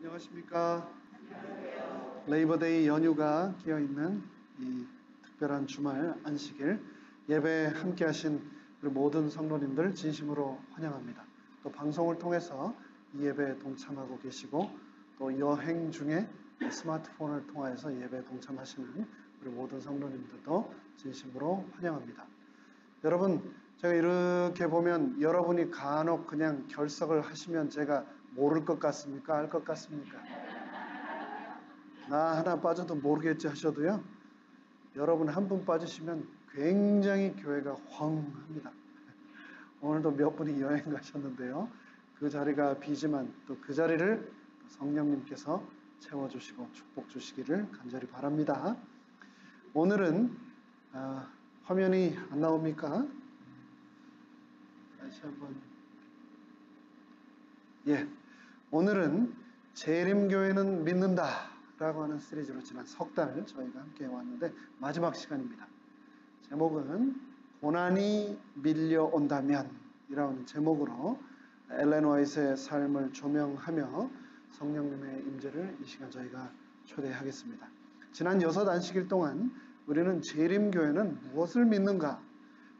안녕하십니까. 레이버데이 연휴가 끼어있는 이 특별한 주말 안식일 예배에 함께 하신 우리 모든 성도님들 진심으로 환영합니다. 또 방송을 통해서 이 예배에 동참하고 계시고 또 여행 중에 스마트폰을 통해서 예배에 동참하시는 우리 모든 성도님들도 진심으로 환영합니다. 여러분, 제가 이렇게 보면 여러분이 간혹 그냥 결석을 하시면 제가 모를 것 같습니까? 알 것 같습니까? 나 하나 빠져도 모르겠지 하셔도요, 여러분 한 분 빠지시면 굉장히 교회가 황합니다. 오늘도 몇 분이 여행 가셨는데요, 그 자리가 비지만 또 그 자리를 성령님께서 채워주시고 축복 주시기를 간절히 바랍니다. 오늘은 화면이 안 나옵니까? 다시 한번. 오늘은 재림교회는 믿는다 라고 하는 시리즈로 지난 석 달 저희가 함께 왔는데 마지막 시간입니다. 제목은 고난이 밀려온다면 이라는 제목으로 엘렌 화이트의 삶을 조명하며 성령님의 임재를 이 시간 저희가 초대하겠습니다. 지난 6 안식일 동안 우리는 재림교회는 무엇을 믿는가,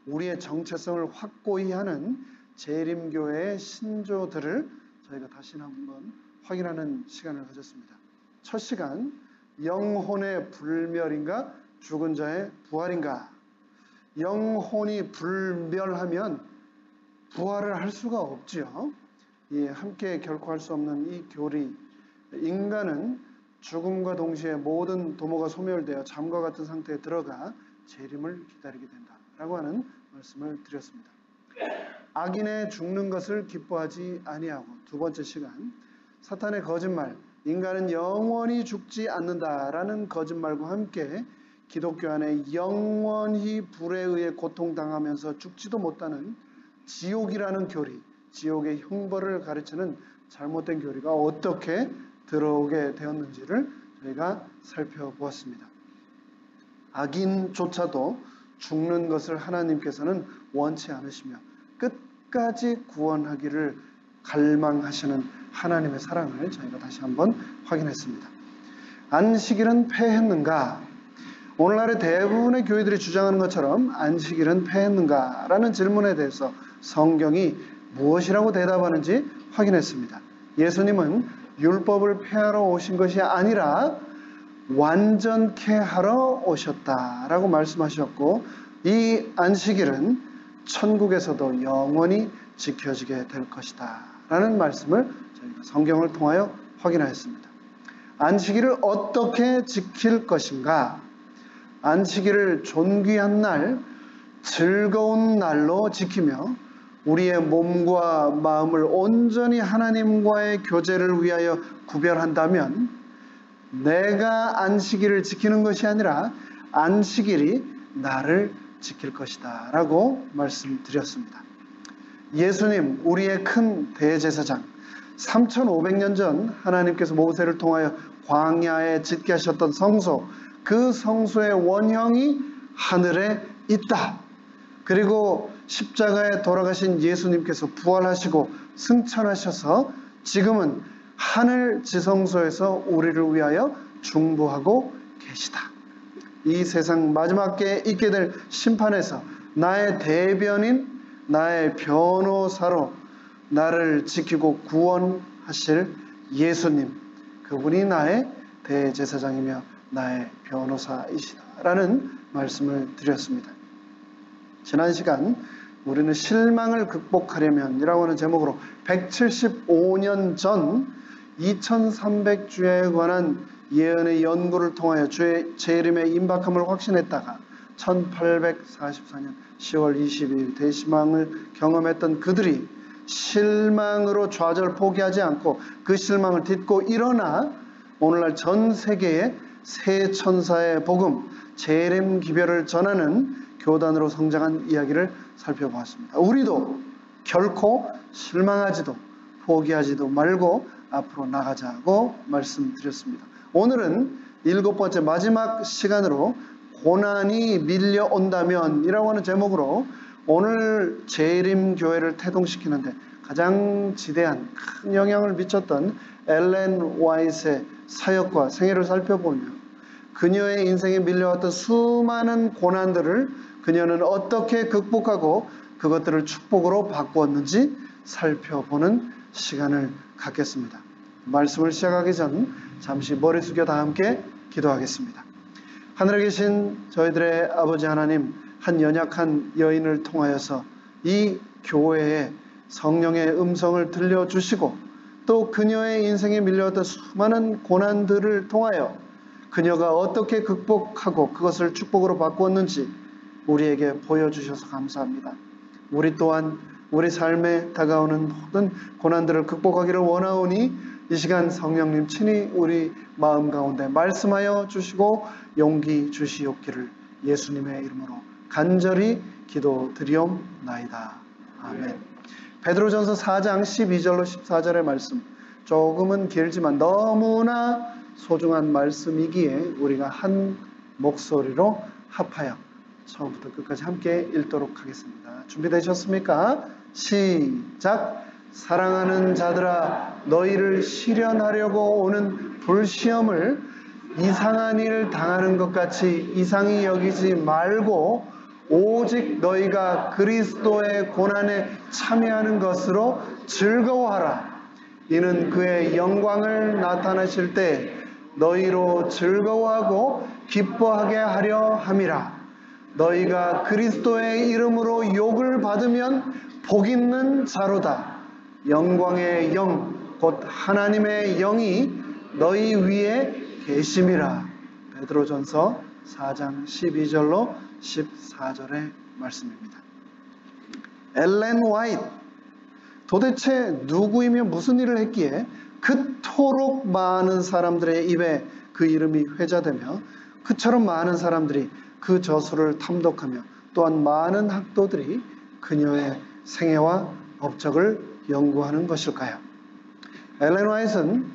우리의 정체성을 확고히 하는 재림교회의 신조들을 저희가 다시 한번 확인하는 시간을 가졌습니다. 첫 시간, 영혼의 불멸인가 죽은 자의 부활인가. 영혼이 불멸하면 부활을 할 수가 없지요. 함께 결코 할 수 없는 이 교리, 인간은 죽음과 동시에 모든 도모가 소멸되어 잠과 같은 상태에 들어가 재림을 기다리게 된다라고 하는 말씀을 드렸습니다. 악인의 죽는 것을 기뻐하지 아니하고, 두 번째 시간, 사탄의 거짓말, 인간은 영원히 죽지 않는다라는 거짓말과 함께 기독교 안에 영원히 불에 의해 고통당하면서 죽지도 못하는 지옥이라는 교리, 지옥의 형벌을 가르치는 잘못된 교리가 어떻게 들어오게 되었는지를 저희가 살펴보았습니다. 악인조차도 죽는 것을 하나님께서는 원치 않으시며 끝까지 구원하기를 갈망하시는 하나님의 사랑을 저희가 다시 한번 확인했습니다. 안식일은 패했는가? 오늘날의 대부분의 교회들이 주장하는 것처럼 안식일은 패했는가? 라는 질문에 대해서 성경이 무엇이라고 대답하는지 확인했습니다. 예수님은 율법을 폐하러 오신 것이 아니라 완전케 하러 오셨다라고 말씀하셨고, 이 안식일은 천국에서도 영원히 지켜지게 될 것이다 라는 말씀을 저희가 성경을 통하여 확인하였습니다. 안식일을 어떻게 지킬 것인가? 안식일을 존귀한 날, 즐거운 날로 지키며 우리의 몸과 마음을 온전히 하나님과의 교제를 위하여 구별한다면 내가 안식일을 지키는 것이 아니라 안식일이 나를 지킬 것이다 라고 말씀드렸습니다. 예수님, 우리의 큰 대제사장, 3500년 전 하나님께서 모세를 통하여 광야에 짓게 하셨던 성소, 그 성소의 원형이 하늘에 있다. 그리고 십자가에 돌아가신 예수님께서 부활하시고 승천하셔서 지금은 하늘 지성소에서 우리를 위하여 중보하고 계시다. 이 세상 마지막 때에 있게 될 심판에서 나의 대변인, 나의 변호사로 나를 지키고 구원하실 예수님, 그분이 나의 대제사장이며 나의 변호사이시다라는 말씀을 드렸습니다. 지난 시간 우리는 실망을 극복하려면 이라고 하는 제목으로 175년 전 2300주에 관한 예언의 연구를 통하여 주의 재림의 임박함을 확신했다가 1844년 10월 22일 대시망을 경험했던 그들이 실망으로 좌절 포기하지 않고 그 실망을 딛고 일어나 오늘날 전 세계에 새 천사의 복음, 재림 기별을 전하는 교단으로 성장한 이야기를 살펴보았습니다. 우리도 결코 실망하지도 포기하지도 말고 앞으로 나가자고 말씀드렸습니다. 오늘은 7번째 마지막 시간으로 고난이 밀려온다면 이라고 하는 제목으로 오늘 재림교회를 태동시키는데 가장 지대한 큰 영향을 미쳤던 엘렌 화이트의 사역과 생애를 살펴보며 그녀의 인생에 밀려왔던 수많은 고난들을 그녀는 어떻게 극복하고 그것들을 축복으로 바꾸었는지 살펴보는 시간을 갖겠습니다. 말씀을 시작하기 전 잠시 머리 숙여 다 함께 기도하겠습니다. 하늘에 계신 저희들의 아버지 하나님, 한 연약한 여인을 통하여서 이 교회에 성령의 음성을 들려주시고 또 그녀의 인생에 밀려왔던 수많은 고난들을 통하여 그녀가 어떻게 극복하고 그것을 축복으로 바꾸었는지 우리에게 보여주셔서 감사합니다. 우리 또한 우리 삶에 다가오는 모든 고난들을 극복하기를 원하오니 이 시간 성령님 친히 우리 마음 가운데 말씀하여 주시고 용기 주시옵기를 예수님의 이름으로 간절히 기도드리옵나이다. 아멘. 베드로전서 4장 12절로 14절의 말씀, 조금은 길지만 너무나 소중한 말씀이기에 우리가 한 목소리로 합하여 처음부터 끝까지 함께 읽도록 하겠습니다. 준비되셨습니까? 시작! 사랑하는 자들아, 너희를 시련하려고 오는 불시험을 이상한 일을 당하는 것 같이 이상히 여기지 말고 오직 너희가 그리스도의 고난에 참여하는 것으로 즐거워하라. 이는 그의 영광을 나타내실 때 너희로 즐거워하고 기뻐하게 하려 함이라. 너희가 그리스도의 이름으로 욕을 받으면 복 있는 자로다. 영광의 영 곧 하나님의 영이 너희 위에 계심이라. 베드로전서 4장 12절로 14절의 말씀입니다. 엘렌 화이트, 도대체 누구이며 무슨 일을 했기에 그토록 많은 사람들의 입에 그 이름이 회자되며 그처럼 많은 사람들이 그 저술을 탐독하며 또한 많은 학도들이 그녀의 생애와 업적을 연구하는 것일까요? 엘렌 화이트는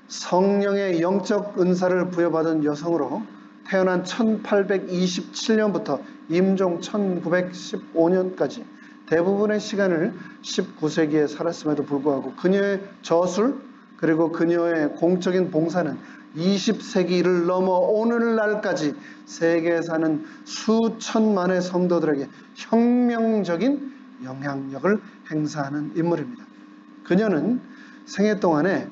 성령의 영적 은사를 부여받은 여성으로 태어난 1827년부터 임종 1915년까지 대부분의 시간을 19세기에 살았음에도 불구하고 그녀의 저술 그리고 그녀의 공적인 봉사는 20세기를 넘어 오늘날까지 세계에 사는 수천만의 성도들에게 혁명적인 영향력을 행사하는 인물입니다. 그녀는 생애 동안에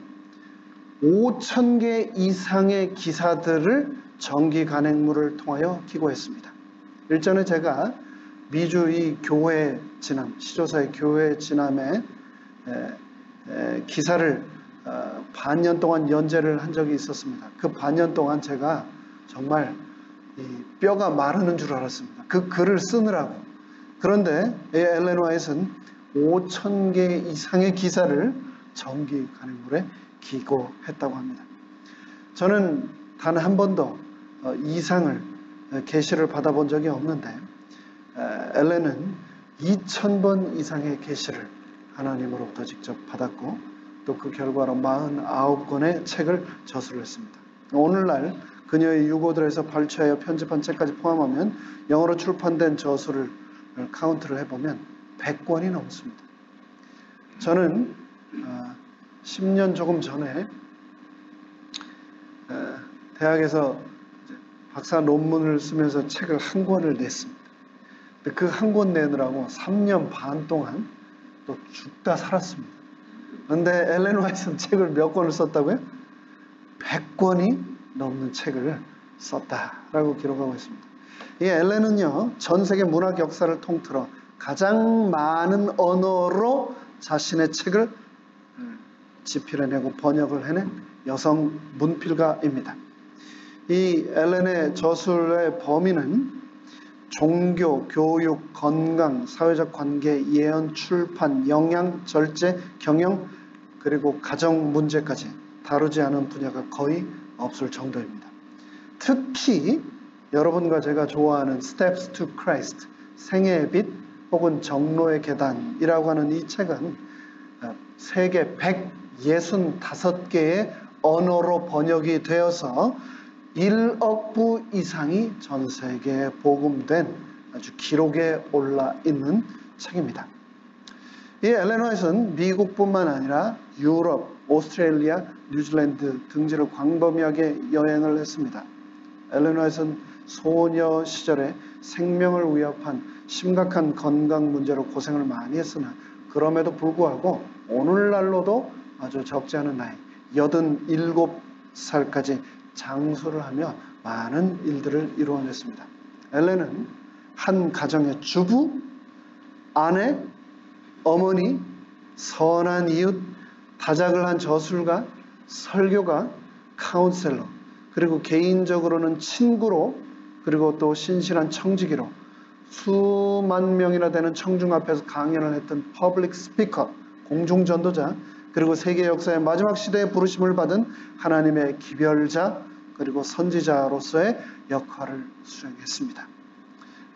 5,000개 이상의 기사들을 정기 간행물을 통하여 기고했습니다. 일전에 제가 미주 이 교회 진암, 시조사의 교회 진암에 기사를 반년 동안 연재를 한 적이 있었습니다. 그 반년 동안 제가 정말 뼈가 마르는 줄 알았습니다. 그 글을 쓰느라고. 그런데 엘렌 화이트는 5,000개 이상의 기사를 정기 간행물에 기고했다고 합니다. 저는 단 한 번도 이상을 계시를 받아본 적이 없는데 엘렌은 2,000번 이상의 계시를 하나님으로부터 직접 받았고 또 그 결과로 49권의 책을 저술했습니다. 오늘날 그녀의 유고들에서 발췌하여 편집한 책까지 포함하면 영어로 출판된 저술을 카운트를 해보면 100권이 넘습니다. 저는 10년 조금 전에 대학에서 박사 논문을 쓰면서 책을 한 권을 냈습니다. 그 한 권 내느라고 3년 반 동안 또 죽다 살았습니다. 그런데 엘렌 화이트는 책을 몇 권을 썼다고요? 100권이 넘는 책을 썼다라고 기록하고 있습니다. 이 엘렌은요, 전 세계 문학 역사를 통틀어 가장 많은 언어로 자신의 책을 집필해내고 번역을 해낸 여성 문필가입니다. 이 엘렌의 저술의 범위는 종교, 교육, 건강, 사회적 관계, 예언, 출판, 영양, 절제, 경영, 그리고 가정 문제까지 다루지 않은 분야가 거의 없을 정도입니다. 특히 여러분과 제가 좋아하는 Steps to Christ, 생애의 빛 혹은 정로의 계단이라고 하는 이 책은 세계 165개의 언어로 번역이 되어서 1억 부 이상이 전 세계에 복음된 아주 기록에 올라 있는 책입니다. 이 엘렌 화이트는 미국뿐만 아니라 유럽, 오스트레일리아, 뉴질랜드 등지를 광범위하게 여행을 했습니다. 엘렌 화이트는 소녀 시절에 생명을 위협한 심각한 건강 문제로 고생을 많이 했으나 그럼에도 불구하고 오늘날로도 아주 적지 않은 나이 87살까지 장수를 하며 많은 일들을 이루어냈습니다. 엘렌은 한 가정의 주부, 아내, 어머니, 선한 이웃, 다작을 한 저술가, 설교가, 카운셀러, 그리고 개인적으로는 친구로, 그리고 또 신실한 청지기로 수만 명이나 되는 청중 앞에서 강연을 했던 퍼블릭 스피커, 공중전도자, 그리고 세계 역사의 마지막 시대에 부르심을 받은 하나님의 기별자, 그리고 선지자로서의 역할을 수행했습니다.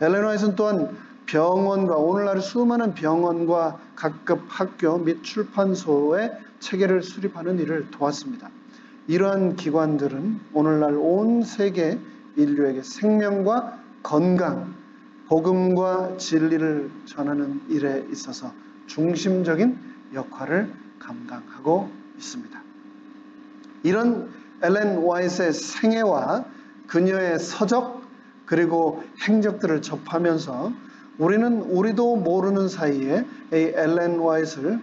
엘렌 화이트는 또한 병원과, 오늘날 수많은 병원과 각급 학교 및 출판소의 체계를 수립하는 일을 도왔습니다. 이러한 기관들은 오늘날 온 세계 인류에게 생명과 건강, 복음과 진리를 전하는 일에 있어서 중심적인 역할을 감당하고 있습니다. 이런 엘렌 화이트의 생애와 그녀의 서적 그리고 행적들을 접하면서 우리도 모르는 사이에 이 엘렌 화이트를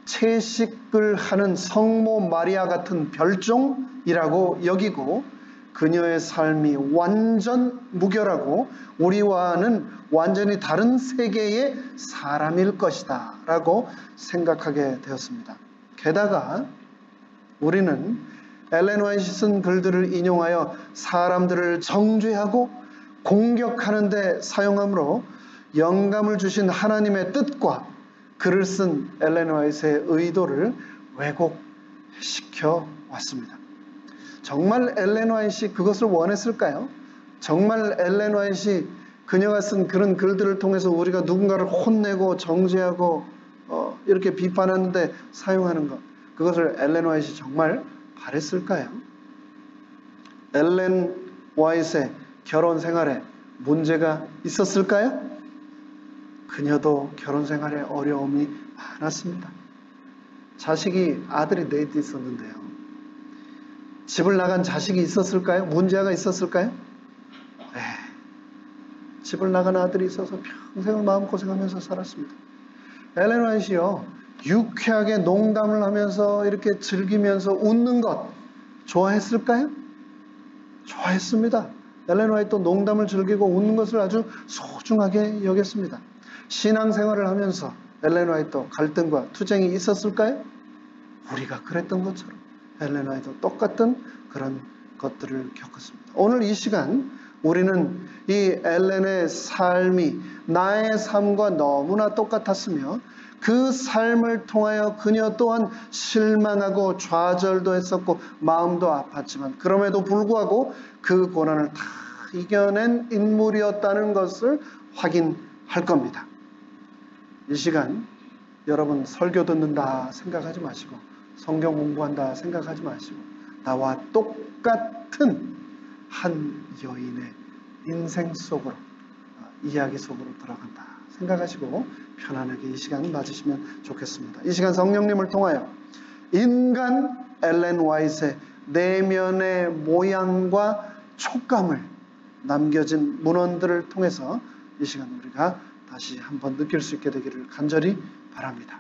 채식을 하는 성모 마리아 같은 별종이라고 여기고 그녀의 삶이 완전 무결하고 우리와는 완전히 다른 세계의 사람일 것이다 라고 생각하게 되었습니다. 게다가 우리는 엘렌 화이트가 쓴 글들을 인용하여 사람들을 정죄하고 공격하는 데 사용하므로 영감을 주신 하나님의 뜻과 글을 쓴 엘렌 화이트의 의도를 왜곡시켜 왔습니다. 정말 엘렌 화이트가 그것을 원했을까요? 정말 엘렌 화이트가 그녀가 쓴 그런 글들을 통해서 우리가 누군가를 혼내고 정죄하고 이렇게 비판하는데 사용하는 것, 그것을 엘렌 화이트가 정말 바랬을까요? 엘렌 화이트의 결혼 생활에 문제가 있었을까요? 그녀도 결혼 생활에 어려움이 많았습니다. 아들이 넷 있었는데요. 집을 나간 자식이 있었을까요? 문제가 있었을까요? 네. 집을 나간 아들이 있어서 평생을 마음고생하면서 살았습니다. 엘렌 화이트요, 유쾌하게 농담을 하면서 이렇게 즐기면서 웃는 것 좋아했을까요? 좋아했습니다. 엘렌 화이트도 농담을 즐기고 웃는 것을 아주 소중하게 여겼습니다. 신앙생활을 하면서 엘렌 화이트도 갈등과 투쟁이 있었을까요? 우리가 그랬던 것처럼 엘렌 화이트도 똑같은 그런 것들을 겪었습니다. 오늘 이 시간 우리는 이 엘렌의 삶이 나의 삶과 너무나 똑같았으며 그 삶을 통하여 그녀 또한 실망하고 좌절도 했었고 마음도 아팠지만 그럼에도 불구하고 그 고난을 다 이겨낸 인물이었다는 것을 확인할 겁니다. 이 시간 여러분 설교 듣는다 생각하지 마시고 성경 공부한다 생각하지 마시고 나와 똑같은 한 여인의 인생 속으로 이야기 속으로 들어간다 생각하시고 편안하게 이 시간 맞으시면 좋겠습니다. 이 시간 성령님을 통하여 인간 엘렌 화이트의 내면의 모양과 촉감을 남겨진 문헌들을 통해서 이 시간 우리가 다시 한번 느낄 수 있게 되기를 간절히 바랍니다.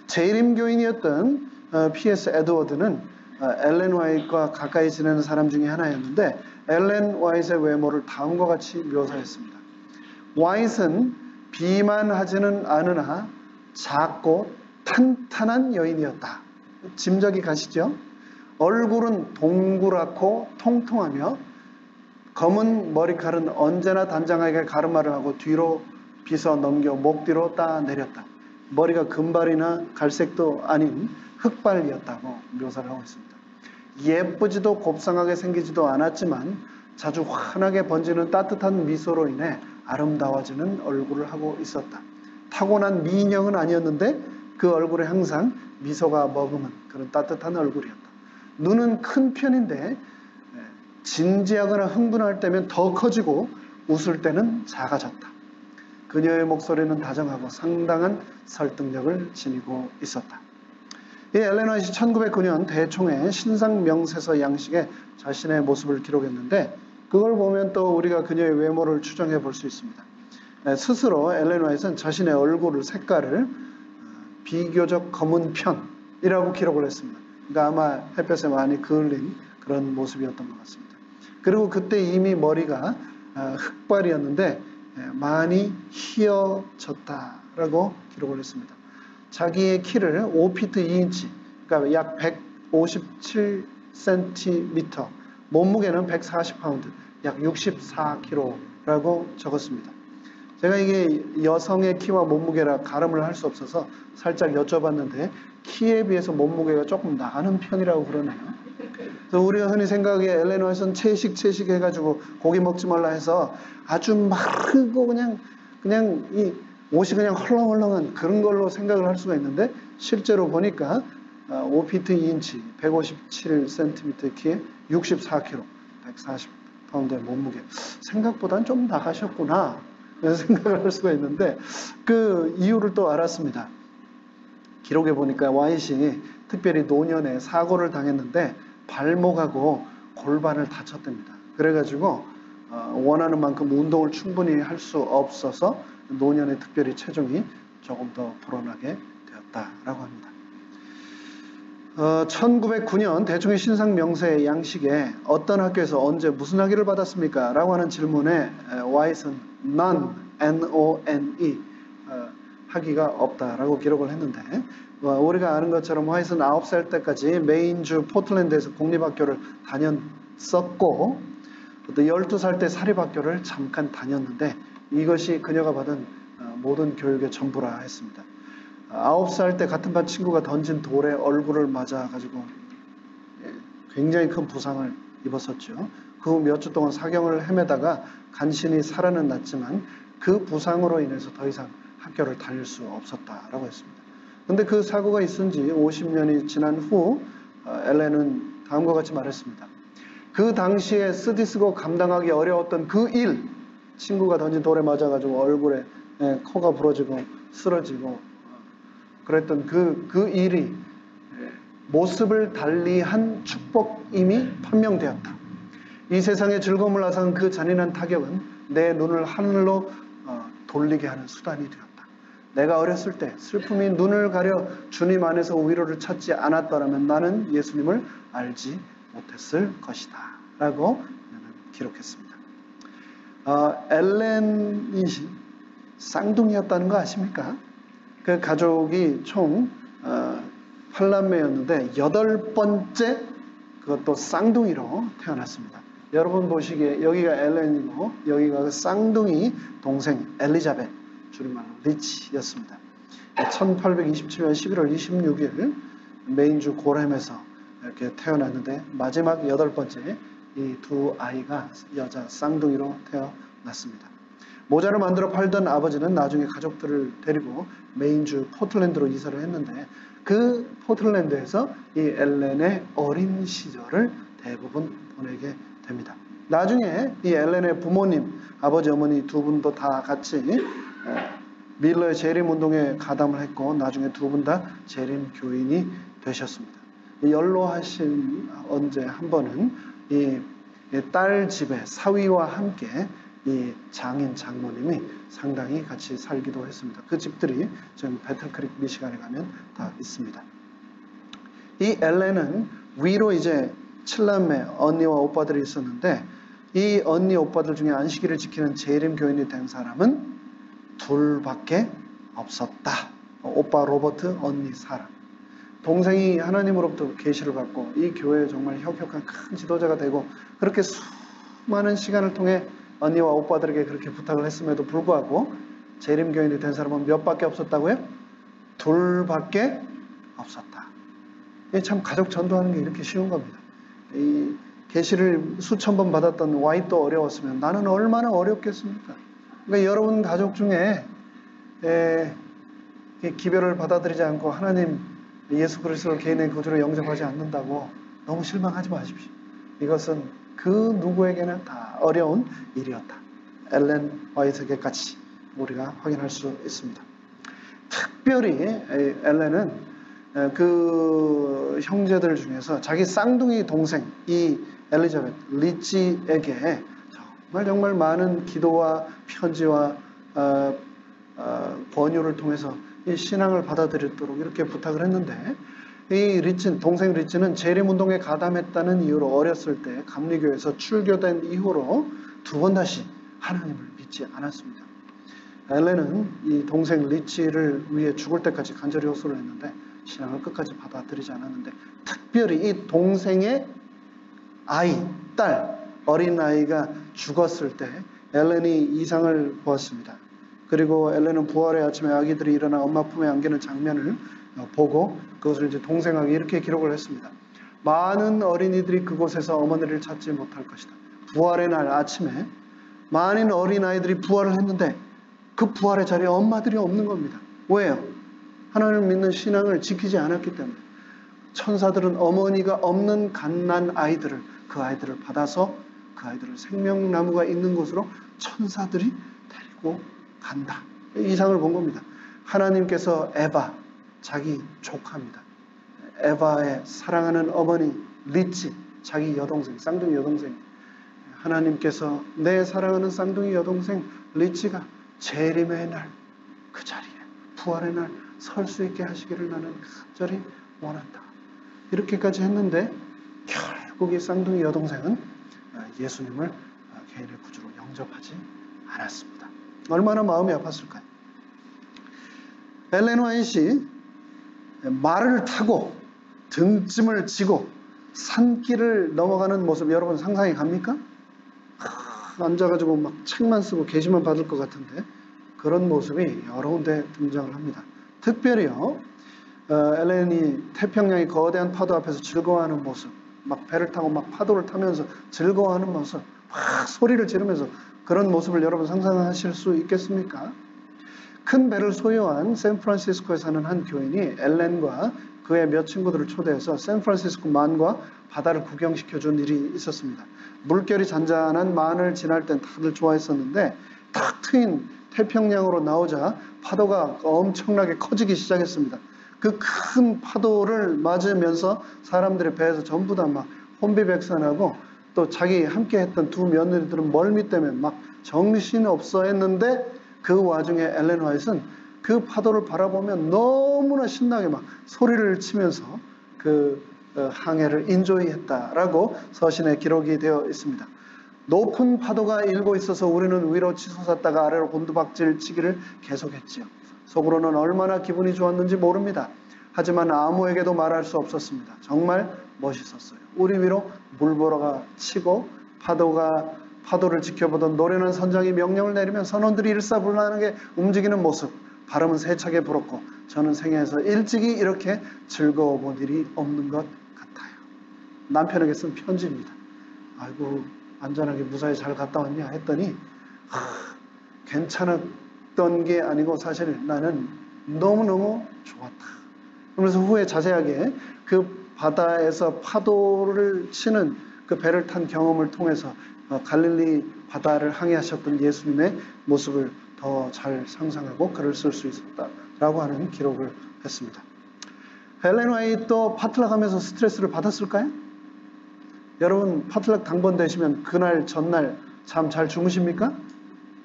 재림교인이었던 P.S. 에드워드는 엘렌 화이트와 가까이 지내는 사람 중에 하나였는데 엘렌 화이트의 외모를 다음과 같이 묘사했습니다. 화이트는 비만하지는 않으나 작고 탄탄한 여인이었다. 짐작이 가시죠? 얼굴은 동그랗고 통통하며 검은 머리칼은 언제나 단장하게 가르마를 하고 뒤로 빗어 넘겨 목 뒤로 따내렸다. 머리가 금발이나 갈색도 아닌 흑발이었다고 묘사를 하고 있습니다. 예쁘지도 곱상하게 생기지도 않았지만 자주 환하게 번지는 따뜻한 미소로 인해 아름다워지는 얼굴을 하고 있었다. 타고난 미인형은 아니었는데 그 얼굴에 항상 미소가 머금은 그런 따뜻한 얼굴이었다. 눈은 큰 편인데 진지하거나 흥분할 때면 더 커지고 웃을 때는 작아졌다. 그녀의 목소리는 다정하고 상당한 설득력을 지니고 있었다. 이 엘렌 화이트 1909년 대총회 신상 명세서 양식에 자신의 모습을 기록했는데 그걸 보면 또 우리가 그녀의 외모를 추정해 볼 수 있습니다. 스스로 엘렌 화이트는 자신의 얼굴 색깔을 비교적 검은 편이라고 기록을 했습니다. 그러니까 아마 햇볕에 많이 그을린 그런 모습이었던 것 같습니다. 그리고 그때 이미 머리가 흑발이었는데 많이 휘어졌다라고 기록을 했습니다. 자기의 키를 5피트 2인치, 그러니까 약 157cm, 몸무게는 140파운드, 약 64kg라고 적었습니다. 제가 이게 여성의 키와 몸무게라 가름을 할 수 없어서 살짝 여쭤봤는데 키에 비해서 몸무게가 조금 나가는 편이라고 그러네요. 그래서 우리가 흔히 생각하기에 엘렌 화이트는 채식 해가지고 고기 먹지 말라 해서 아주 마르고 그냥 이 옷이 그냥 헐렁헐렁한 그런 걸로 생각을 할 수가 있는데 실제로 보니까 5피트 2인치, 157cm 키에 64kg, 140파운드의 몸무게. 생각보다는 좀 나가셨구나. 그래서 생각을 할 수가 있는데 그 이유를 또 알았습니다. 기록에 보니까 와이시 특별히 노년에 사고를 당했는데 발목하고 골반을 다쳤답니다. 그래가지고 원하는 만큼 운동을 충분히 할 수 없어서 노년에 특별히 체중이 조금 더 불어나게 되었다라고 합니다. 1909년 대총회 신상 명세 양식에 어떤 학교에서 언제 무슨 학위를 받았습니까? 라고 하는 질문에 와이트는 none, N-O-N-E 학위가 없다라고 기록을 했는데 우리가 아는 것처럼 화이트는 9살 때까지 메인주 포틀랜드에서 공립학교를 다녔었고 또 12살 때 사립학교를 잠깐 다녔는데 이것이 그녀가 받은 모든 교육의 전부라 했습니다. 9살 때 같은 반 친구가 던진 돌에 얼굴을 맞아가지고 굉장히 큰 부상을 입었었죠. 그 후 몇 주 동안 사경을 헤매다가 간신히 살아는 났지만 그 부상으로 인해서 더 이상 학교를 다닐 수 없었다라고 했습니다. 근데 그 사고가 있은 지 50년이 지난 후 엘렌은 다음과 같이 말했습니다. 그 당시에 쓰디쓰고 감당하기 어려웠던 그 일, 친구가 던진 돌에 맞아가지고 얼굴에 코가 부러지고 쓰러지고 그랬던 그 일이 모습을 달리한 축복임이 판명되었다. 이 세상의 즐거움을 앗아간 그 잔인한 타격은 내 눈을 하늘로 돌리게 하는 수단이 되었다. 내가 어렸을 때 슬픔이 눈을 가려 주님 안에서 위로를 찾지 않았더라면 나는 예수님을 알지 못했을 것이다. 라고 기록했습니다. 엘렌이 쌍둥이였다는 거 아십니까? 그 가족이 총 8남매였는데 8번째 그것도 쌍둥이로 태어났습니다. 여러분 보시기에 여기가 엘렌이고 여기가 쌍둥이 동생 엘리자벳, 줄임말로 리치였습니다. 1827년 11월 26일 메인주 고렘에서 이렇게 태어났는데 마지막 8번째 이 두 아이가 여자 쌍둥이로 태어났습니다. 모자를 만들어 팔던 아버지는 나중에 가족들을 데리고 메인주 포틀랜드로 이사를 했는데 그 포틀랜드에서 이 엘렌의 어린 시절을 대부분 보내게 됩니다. 나중에 이 엘렌의 부모님, 아버지, 어머니 두 분도 다 같이 밀러의 재림 운동에 가담을 했고 나중에 두 분 다 재림 교인이 되셨습니다. 연로하신 언제 한 번은 이 딸 집에 사위와 함께 이 장인 장모님이 상당히 같이 살기도 했습니다. 그 집들이 지금 배틀크릭 미시간에 가면 다 있습니다. 이 엘렌은 위로 이제 7남매 언니와 오빠들이 있었는데 이 언니 오빠들 중에 안식일을 지키는 재림 교인이 된 사람은 둘밖에 없었다. 오빠 로버트, 언니 사라. 동생이 하나님으로부터 계시를 받고 이 교회에 정말 혁혁한 큰 지도자가 되고 그렇게 수많은 시간을 통해 언니와 오빠들에게 그렇게 부탁을 했음에도 불구하고 재림교인이 된 사람은 몇 밖에 없었다고요? 둘밖에 없었다. 참 가족 전도하는 게 이렇게 쉬운 겁니다. 이 계시를 수천 번 받았던 와이도 어려웠으면 나는 얼마나 어렵겠습니까? 그러니까 여러분 가족 중에 기별을 받아들이지 않고 하나님 예수 그리스도를 개인의 구주로 영접하지 않는다고 너무 실망하지 마십시오. 이것은 그 누구에게나 다 어려운 일이었다. 엘렌 화이트에게까지 우리가 확인할 수 있습니다. 특별히 엘렌은 그 형제들 중에서 자기 쌍둥이 동생 이 엘리자벳 리치에게 정말 많은 기도와 편지와 권유를 통해서 이 신앙을 받아들였도록 이렇게 부탁을 했는데, 이 동생 리치는 재림운동에 가담했다는 이유로 어렸을 때 감리교에서 출교된 이후로 두 번 다시 하나님을 믿지 않았습니다. 엘렌은 이 동생 리치를 위해 죽을 때까지 간절히 호소를 했는데 신앙을 끝까지 받아들이지 않았는데, 특별히 이 동생의 딸, 어린아이가 죽었을 때 엘렌이 이상을 보았습니다. 그리고 엘렌은 부활의 아침에 아기들이 일어나 엄마 품에 안기는 장면을 보고 그것을 이제 동생에게 이렇게 기록을 했습니다. 많은 어린이들이 그곳에서 어머니를 찾지 못할 것이다. 부활의 날 아침에 많은 어린아이들이 부활을 했는데 그 부활의 자리에 엄마들이 없는 겁니다. 왜요? 하나님을 믿는 신앙을 지키지 않았기 때문에. 천사들은 어머니가 없는 갓난 아이들을, 그 아이들을 받아서 그 아이들을 생명나무가 있는 곳으로 천사들이 데리고 간다. 이상을 본 겁니다. 하나님께서 에바, 자기 조카입니다. 에바의 사랑하는 어머니 리치, 자기 여동생, 쌍둥이 여동생. 하나님께서 내 사랑하는 쌍둥이 여동생 리치가 재림의 날, 그 자리에 부활의 날 설 수 있게 하시기를 나는 간절히 원한다. 이렇게까지 했는데 결국 이 쌍둥이 여동생은 예수님을 개인의 구주로 영접하지 않았습니다. 얼마나 마음이 아팠을까요? 엘렌 화이트이 말을 타고 등짐을 지고 산길을 넘어가는 모습 여러분 상상이 갑니까? 앉아가지고 막 책만 쓰고 게시만 받을 것 같은데 그런 모습이 여러 군데 등장을 합니다. 특별히요, 엘렌이 태평양의 거대한 파도 앞에서 즐거워하는 모습, 막 배를 타고 막 파도를 타면서 즐거워하는 모습, 막 소리를 지르면서 그런 모습을 여러분 상상하실 수 있겠습니까? 큰 배를 소유한 샌프란시스코에 사는 한 교인이 엘렌과 그의 몇 친구들을 초대해서 샌프란시스코 만과 바다를 구경시켜준 일이 있었습니다. 물결이 잔잔한 만을 지날 땐 다들 좋아했었는데 탁 트인 태평양으로 나오자 파도가 엄청나게 커지기 시작했습니다. 그 큰 파도를 맞으면서 사람들의 배에서 전부 다 막 혼비백산하고 또 자기 함께 했던 두 며느리들은 멀미 때문에 막 정신없어 했는데 그 와중에 엘렌 화이트는 그 파도를 바라보면 너무나 신나게 막 소리를 치면서 그 항해를 인조이했다라고 서신에 기록이 되어 있습니다. 높은 파도가 일고 있어서 우리는 위로 치솟았다가 아래로 곤두박질 치기를 계속했지요. 속으로는 얼마나 기분이 좋았는지 모릅니다. 하지만 아무에게도 말할 수 없었습니다. 정말 멋있었어요. 우리 위로 물보라가 치고 파도를 지켜보던 노련한 선장이 명령을 내리면 선원들이 일사불란하게 움직이는 모습, 바람은 세차게 불었고 저는 생애에서 일찍이 이렇게 즐거워 본 일이 없는 것 같아요. 남편에게 쓴 편지입니다. 아이고 안전하게 무사히 잘 갔다 왔냐 했더니 괜찮았던 게 아니고 사실 나는 너무너무 좋았다. 그러면서 후에 자세하게 그 바다에서 파도를 치는 그 배를 탄 경험을 통해서 갈릴리 바다를 항해하셨던 예수님의 모습을 더 잘 상상하고 글을 쓸 수 있었다라고 하는 기록을 했습니다. 엘렌 화이트도 파틀락 하면서 스트레스를 받았을까요? 여러분 파틀락 당번되시면 그날 전날 잠 잘 주무십니까?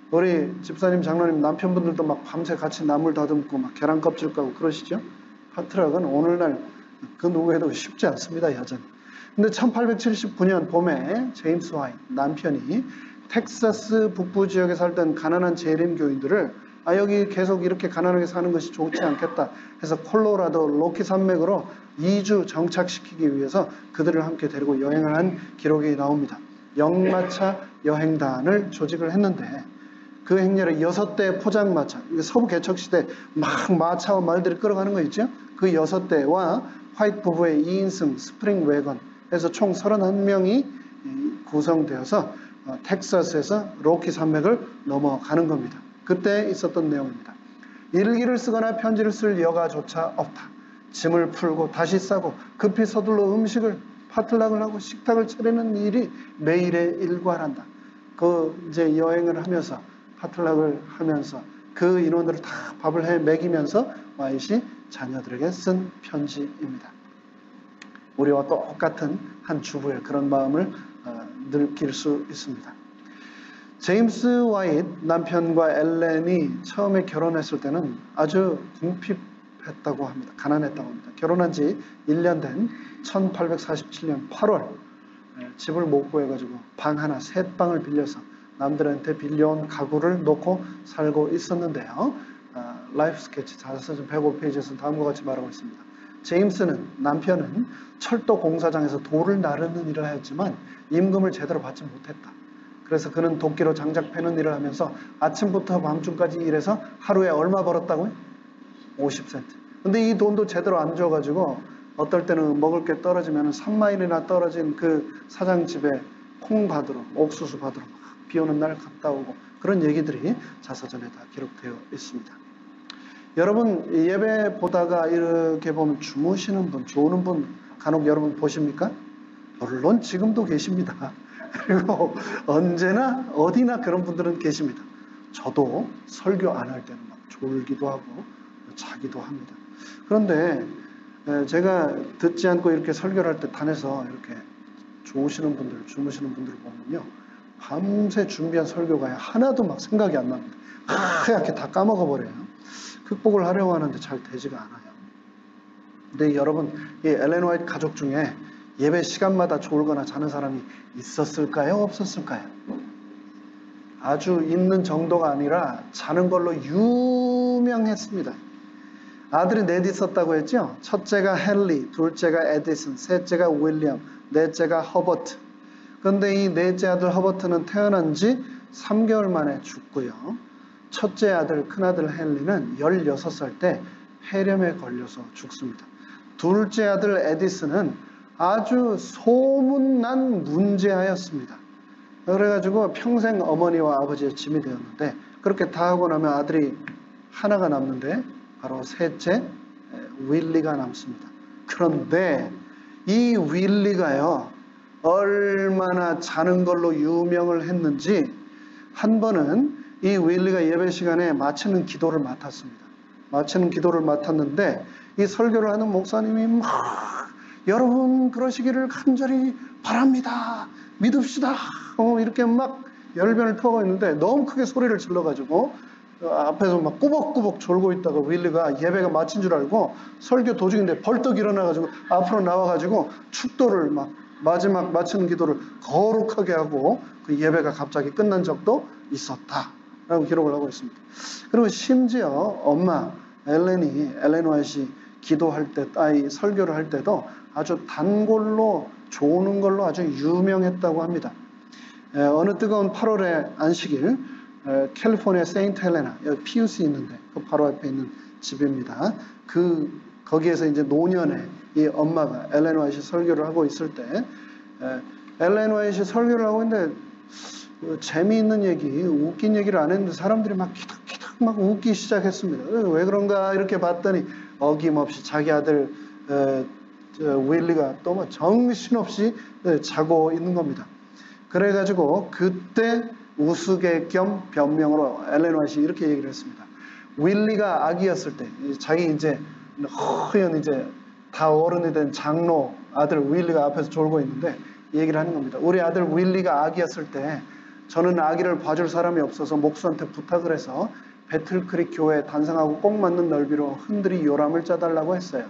우리 집사님 장로님 남편분들도 막 밤새 같이 나물 다듬고 막 계란 껍질 까고 그러시죠? 파틀락은 오늘날 그 누구에도 쉽지 않습니다. 여전히. 근데 1879년 봄에 제임스 화이트 남편이 텍사스 북부 지역에 살던 가난한 재림 교인들을 여기 계속 이렇게 가난하게 사는 것이 좋지 않겠다 해서 콜로라도 로키 산맥으로 2주 정착시키기 위해서 그들을 함께 데리고 여행을 한 기록이 나옵니다. 역마차 여행단을 조직을 했는데 그 행렬에 6대의 포장마차, 서부 개척시대 막 마차와 말들이 끌어가는 거 있죠? 그 6대와 화이트 부부의 2인승 스프링 웨건 해서 총 31명이 구성되어서 텍사스에서 로키 산맥을 넘어가는 겁니다. 그때 있었던 내용입니다. 일기를 쓰거나 편지를 쓸 여가조차 없다. 짐을 풀고 다시 싸고 급히 서둘러 음식을 파틀락을 하고 식탁을 차리는 일이 매일의 일과란다. 이제 여행을 하면서 파틀락을 하면서 그 인원들을 다 밥을 해 먹이면서 와이시 자녀들에게 쓴 편지입니다. 우리와 똑같은 한 주부의 그런 마음을 느낄 수 있습니다. 제임스 와잇 남편과 엘렌이 처음에 결혼했을 때는 아주 궁핍했다고 합니다. 가난했다고 합니다. 결혼한 지 1년 된 1847년 8월 집을 못 구해가지고 방 하나, 셋 방을 빌려서 남들한테 빌려온 가구를 놓고 살고 있었는데요. 라이프 스케치 자서전 105페이지에서 다음과 같이 말하고 있습니다. 제임스는 남편은 철도 공사장에서 돌을 나르는 일을 하였지만 임금을 제대로 받지 못했다. 그래서 그는 도끼로 장작 패는 일을 하면서 아침부터 밤중까지 일해서 하루에 얼마 벌었다고요? 50센트. 근데 이 돈도 제대로 안 줘가지고 어떨 때는 먹을 게 떨어지면 3마일이나 떨어진 그 사장 집에 콩 받으러, 옥수수 받으러 비 오는 날 갔다 오고 그런 얘기들이 자서전에 다 기록되어 있습니다. 여러분 예배 보다가 이렇게 보면 주무시는 분, 조는 분 간혹 여러분 보십니까? 물론 지금도 계십니다. 그리고 언제나 어디나 그런 분들은 계십니다. 저도 설교 안 할 때는 막 졸기도 하고 자기도 합니다. 그런데 제가 듣지 않고 이렇게 설교를 할 때 단에서 이렇게 좋으시는 분들, 주무시는 분들을 보면요. 밤새 준비한 설교가 하나도 막 생각이 안 납니다. 하얗게 다 까먹어버려요. 극복을 하려고 하는데 잘 되지가 않아요. 근데 여러분, 이 엘렌 화이트 가족 중에 예배 시간마다 졸거나 자는 사람이 있었을까요? 없었을까요? 아주 있는 정도가 아니라 자는 걸로 유명했습니다. 아들이 넷 있었다고 했죠? 첫째가 헨리, 둘째가 에디슨, 셋째가 윌리엄, 넷째가 허버트. 그런데 이 넷째 아들 허버트는 태어난 지 3개월 만에 죽고요. 첫째 아들, 큰아들 헨리는 16살 때 폐렴에 걸려서 죽습니다. 둘째 아들 에디슨은 아주 소문난 문제아였습니다. 그래가지고 평생 어머니와 아버지의 짐이 되었는데 그렇게 다 하고 나면 아들이 하나가 남는데 바로 셋째 윌리가 남습니다. 그런데 이 윌리가요 얼마나 자는 걸로 유명을 했는지 한 번은 이 윌리가 예배 시간에 마치는 기도를 맡았습니다. 마치는 기도를 맡았는데 이 설교를 하는 목사님이 막 여러분 그러시기를 간절히 바랍니다. 믿읍시다. 이렇게 막 열변을 터고 있는데 너무 크게 소리를 질러가지고 앞에서 막 꾸벅꾸벅 졸고 있다가 윌리가 예배가 마친 줄 알고 설교 도중인데 벌떡 일어나가지고 앞으로 나와가지고 축도를 막 마지막 마치는 기도를 거룩하게 하고 그 예배가 갑자기 끝난 적도 있었다라고 기록을 하고 있습니다. 그리고 심지어 엄마 엘렌 화이트이 기도할 때, 설교를 할 때도 아주 단골로 조는 걸로 아주 유명했다고 합니다. 어느 뜨거운 8월의 안식일 캘리포니아 세인트 헬레나 여기 피우스 있는데 그 바로 앞에 있는 집입니다. 거기에서 이제 노년에 이 엄마가 엘렌 화이트 설교를 하고 있을 때 엘렌 화이트 설교를 하고 있는데 재미있는 얘기, 웃긴 얘기를 안 했는데 사람들이 막 키득키득 막 웃기 시작했습니다. 왜 그런가 이렇게 봤더니 어김없이 자기 아들 윌리가 또 뭐 정신없이 자고 있는 겁니다. 그래가지고 그때 우스개 겸 변명으로 엘렌 화이트 이렇게 얘기를 했습니다. 윌리가 아기였을 때 자기 이제 허연 이제 다 어른이 된 장로 아들 윌리가 앞에서 졸고 있는데 얘기를 하는 겁니다. 우리 아들 윌리가 아기였을 때 저는 아기를 봐줄 사람이 없어서 목수한테 부탁을 해서 배틀크릭 교회 단상하고 꼭 맞는 넓이로 흔들이 요람을 짜달라고 했어요.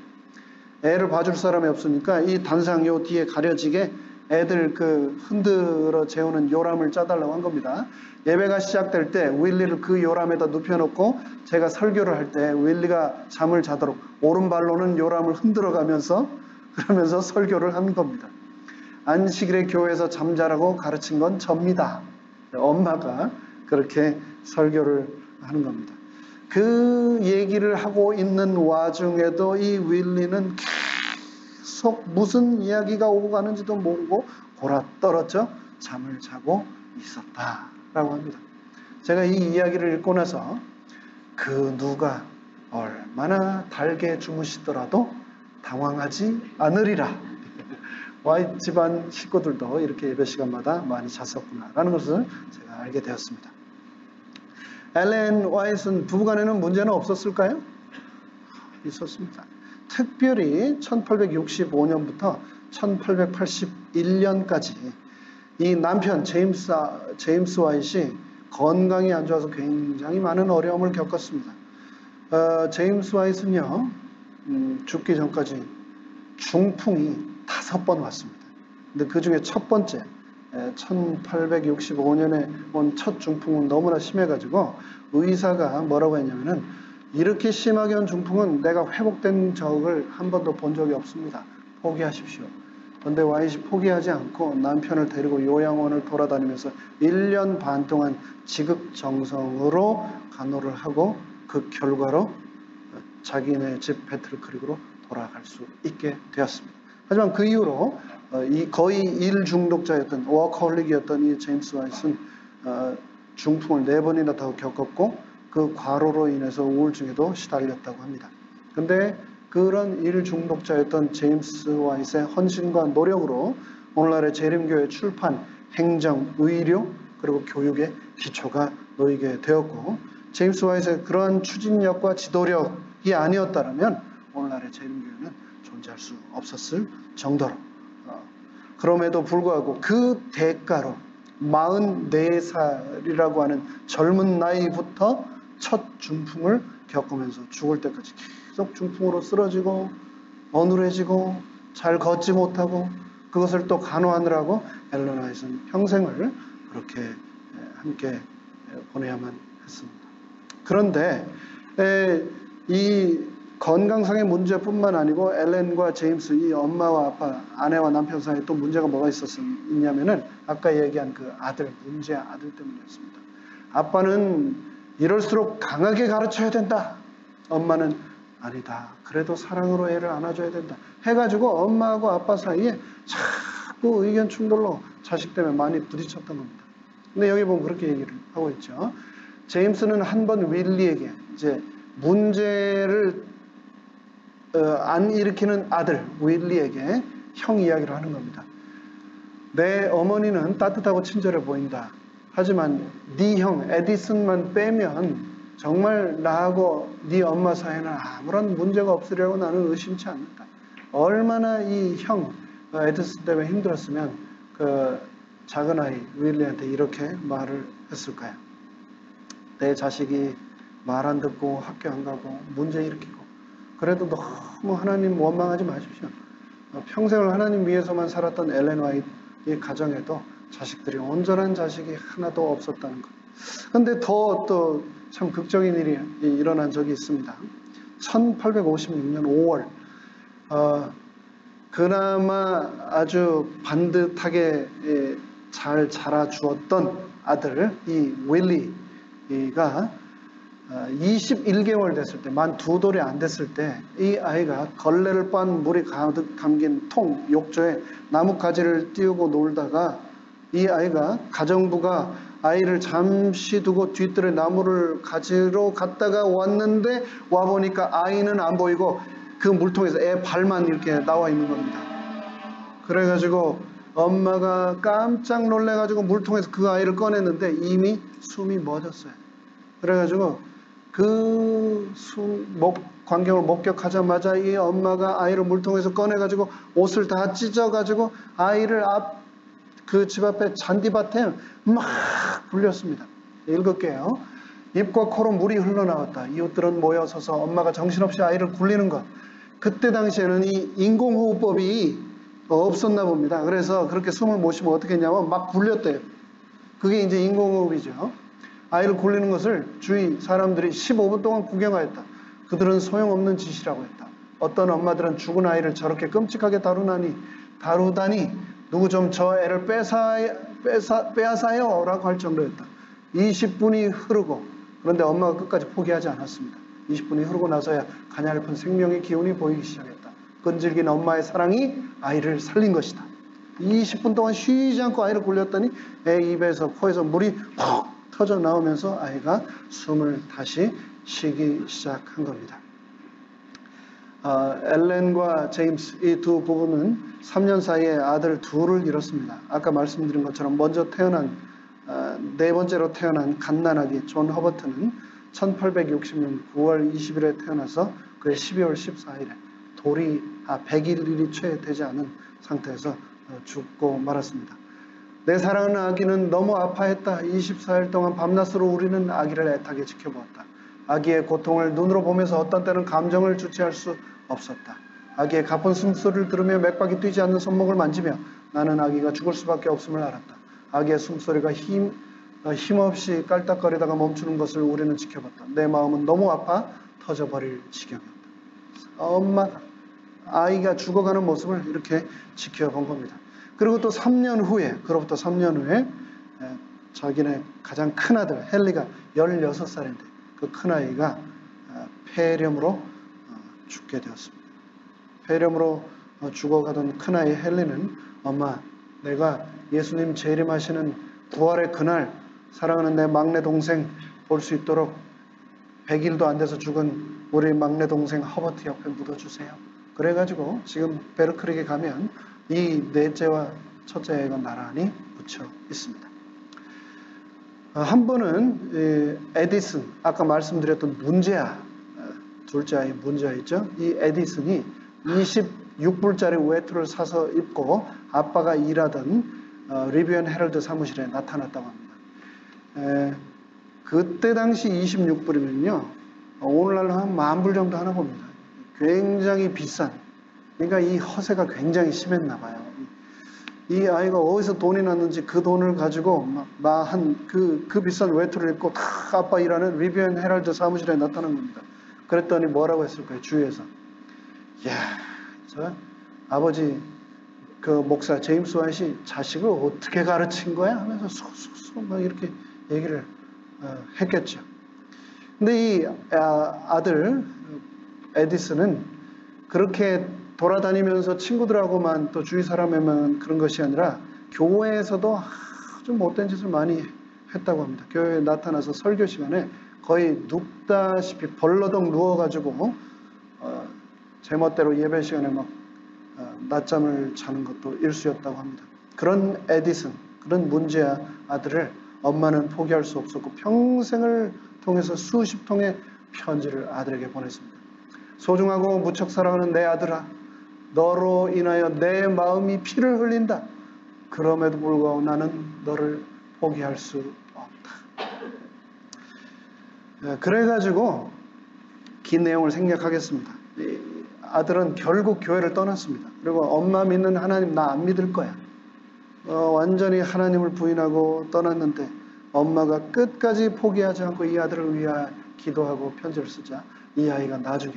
애를 봐줄 사람이 없으니까 이 단상 요 뒤에 가려지게 애들 그 흔들어 재우는 요람을 짜달라고 한 겁니다. 예배가 시작될 때 윌리를 그 요람에다 눕혀놓고 제가 설교를 할 때 윌리가 잠을 자도록 오른발로는 요람을 흔들어 가면서 그러면서 설교를 한 겁니다. 안식일에 교회에서 잠자라고 가르친 건 접니다. 엄마가 그렇게 설교를 하는 겁니다. 그 얘기를 하고 있는 와중에도 이 윌리는 계속 무슨 이야기가 오고 가는지도 모르고 골아떨어져 잠을 자고 있었다라고 합니다. 제가 이 이야기를 읽고 나서 그 누가 얼마나 달게 주무시더라도 당황하지 않으리라. 와이트 집안 식구들도 이렇게 예배 시간마다 많이 잤었구나라는 것을 제가 알게 되었습니다. 엘렌 화이트는 부부간에는 문제는 없었을까요? 있었습니다. 특별히 1865년부터 1881년까지 이 남편 제임스 화이트이 건강이 안 좋아서 굉장히 많은 어려움을 겪었습니다. 제임스 화이트는요, 죽기 전까지 중풍이 5번 왔습니다. 근데 그 중에 첫 번째 1865년에 온 첫 중풍은 너무나 심해가지고 의사가 뭐라고 했냐면은 이렇게 심하게 온 중풍은 내가 회복된 적을 한 번도 본 적이 없습니다. 포기하십시오. 그런데 와이시 포기하지 않고 남편을 데리고 요양원을 돌아다니면서 1년 반 동안 지극정성으로 간호를 하고 그 결과로 자기네 집 배틀크릭으로 돌아갈 수 있게 되었습니다. 하지만 그 이후로 거의 일 중독자였던 워커홀릭이었던 이 제임스 화이트는 중풍을 4번이나 더 겪었고 그 과로로 인해서 우울증에도 시달렸다고 합니다. 근데 그런 일 중독자였던 제임스 화이트의 헌신과 노력으로 오늘날의 재림교회 출판, 행정, 의료 그리고 교육의 기초가 놓이게 되었고 제임스 화이트의 그러한 추진력과 지도력이 아니었다면 오늘날의 재림교회는 존재할 수 없었을 정도로 그럼에도 불구하고 그 대가로 44살이라고 하는 젊은 나이부터 첫 중풍을 겪으면서 죽을 때까지 계속 중풍으로 쓰러지고 어눌해지고 잘 걷지 못하고 그것을 또 간호하느라고 엘렌 화이트는 평생을 그렇게 함께 보내야만 했습니다. 그런데 이 건강상의 문제뿐만 아니고 엘렌과 제임스 이 엄마와 아빠, 아내와 남편 사이에 또 문제가 뭐가 있냐면은 아까 얘기한 그 문제 아들 때문이었습니다. 아빠는 이럴수록 강하게 가르쳐야 된다. 엄마는 아니다. 그래도 사랑으로 애를 안아줘야 된다. 해가지고 엄마하고 아빠 사이에 자꾸 의견 충돌로 자식 때문에 많이 부딪혔던 겁니다. 근데 여기 보면 그렇게 얘기를 하고 있죠. 제임스는 한 번 윌리에게 이제 문제를 안 일으키는 아들 윌리에게 형 이야기를 하는 겁니다. 내 어머니는 따뜻하고 친절해 보인다. 하지만 네 형 에디슨만 빼면 정말 나하고 네 엄마 사이에는 아무런 문제가 없으리라고 나는 의심치 않는다. 얼마나 이 형 에디슨 때문에 힘들었으면 그 작은 아이 윌리한테 이렇게 말을 했을까요? 내 자식이 말 안 듣고 학교 안 가고 문제 일으키고 그래도 너무 하나님 원망하지 마십시오. 평생을 하나님 위해서만 살았던 엘렌 화이트 이 가정에도 자식들이 온전한 자식이 하나도 없었다는 것. 근데 또 참 극적인 일이 일어난 적이 있습니다. 1856년 5월 그나마 아주 반듯하게 잘 자라주었던 아들 이 윌리가 21개월 됐을 때, 만 2돌이 안 됐을 때 이 아이가 걸레를 빤 물이 가득 담긴 통, 욕조에 나뭇가지를 띄우고 놀다가 이 아이가 가정부가 아이를 잠시 두고 뒤뜰에 나무를 가지러 갔다가 왔는데 와보니까 아이는 안 보이고 그 물통에서 애 발만 이렇게 나와 있는 겁니다. 그래가지고 엄마가 깜짝 놀래가지고 물통에서 그 아이를 꺼냈는데 이미 숨이 멎었어요. 그래가지고 그 광경을 목격하자마자 이 엄마가 아이를 물통에서 꺼내가지고 옷을 다 찢어가지고 아이를 그 집 앞에 잔디밭에 막 굴렸습니다. 읽을게요. 입과 코로 물이 흘러나왔다. 이웃들은 모여서서 엄마가 정신없이 아이를 굴리는 것. 그때 당시에는 이 인공호흡법이 없었나 봅니다. 그래서 그렇게 숨을 못 쉬면 어떻게 했냐면 막 굴렸대요. 그게 이제 인공호흡이죠. 아이를 굴리는 것을 주위 사람들이 15분 동안 구경하였다. 그들은 소용없는 짓이라고 했다. 어떤 엄마들은 죽은 아이를 저렇게 끔찍하게 다루다니 누구 좀 저 애를 빼앗아요 라고 할 정도였다. 20분이 흐르고 그런데 엄마가 끝까지 포기하지 않았습니다. 20분이 흐르고 나서야 가냘픈 생명의 기운이 보이기 시작했다. 끈질긴 엄마의 사랑이 아이를 살린 것이다. 20분 동안 쉬지 않고 아이를 굴렸더니 애 입에서 코에서 물이 푹 터져 나오면서 아이가 숨을 다시 쉬기 시작한 겁니다. 엘렌과 제임스 이 두 부부는 3년 사이에 아들 둘을 잃었습니다. 아까 말씀드린 것처럼 먼저 태어난 네 번째로 태어난 갓난아기 존 허버트는 1860년 9월 20일에 태어나서 그해 12월 14일에 돌이 100일이 채 되지 않은 상태에서 죽고 말았습니다. 내 사랑하는 아기는 너무 아파했다. 24일 동안 밤낮으로 우리는 아기를 애타게 지켜보았다. 아기의 고통을 눈으로 보면서 어떤 때는 감정을 주체할 수 없었다. 아기의 가쁜 숨소리를 들으며 맥박이 뛰지 않는 손목을 만지며 나는 아기가 죽을 수밖에 없음을 알았다. 아기의 숨소리가 힘없이 깔딱거리다가 멈추는 것을 우리는 지켜봤다. 내 마음은 너무 아파 터져버릴 지경이었다. 엄마가 아이가 죽어가는 모습을 이렇게 지켜본 겁니다. 그리고 또 3년 후에, 그로부터 3년 후에 자기네 가장 큰 아들 헨리가 16살인데 그 큰아이가 폐렴으로 죽게 되었습니다. 폐렴으로 죽어가던 큰아이 헨리는 엄마, 내가 예수님 재림하시는 부활의 그날 사랑하는 내 막내 동생 볼 수 있도록 100일도 안 돼서 죽은 우리 막내 동생 허버트 옆에 묻어주세요. 그래가지고 지금 베르크릭에 가면 이 넷째와 첫째 아이가 나란히 묻혀 있습니다. 한 번은 에디슨, 아까 말씀드렸던 문제아, 둘째 아이 문제아 있죠? 이 에디슨이 26불짜리 외투를 사서 입고 아빠가 일하던 리비언 헤럴드 사무실에 나타났다고 합니다. 그때 당시 26불이면요, 오늘날로 한 10,000불 정도 하나 봅니다. 굉장히 비싼, 그러니까 이 허세가 굉장히 심했나 봐요. 이 아이가 어디서 돈이 났는지 그 돈을 가지고 그 비싼 외투를 입고 다 아빠 일하는 리비언 헤럴드 사무실에 나타난 겁니다. 그랬더니 뭐라고 했을까요? 주위에서. 이야, 저 아버지 그 목사 제임스 와이시 자식을 어떻게 가르친 거야? 하면서 쏙쏙쏙 막 이렇게 얘기를 했겠죠. 근데 이 아들 에디슨은 그렇게 돌아다니면서 친구들하고만 또 주위 사람에만 그런 것이 아니라 교회에서도 아주 못된 짓을 많이 했다고 합니다. 교회에 나타나서 설교 시간에 거의 눕다시피 벌러덩 누워가지고 제멋대로 예배 시간에 막 낮잠을 자는 것도 일수였다고 합니다. 그런 에디슨, 그런 문제아 아들을 엄마는 포기할 수 없었고 평생을 통해서 수십 통의 편지를 아들에게 보냈습니다. 소중하고 무척 사랑하는 내 아들아, 너로 인하여 내 마음이 피를 흘린다. 그럼에도 불구하고 나는 너를 포기할 수 없다. 그래가지고 긴 내용을 생략하겠습니다. 아들은 결국 교회를 떠났습니다. 그리고 엄마 믿는 하나님 나 안 믿을 거야. 완전히 하나님을 부인하고 떠났는데 엄마가 끝까지 포기하지 않고 이 아들을 위하여 기도하고 편지를 쓰자 이 아이가 나중에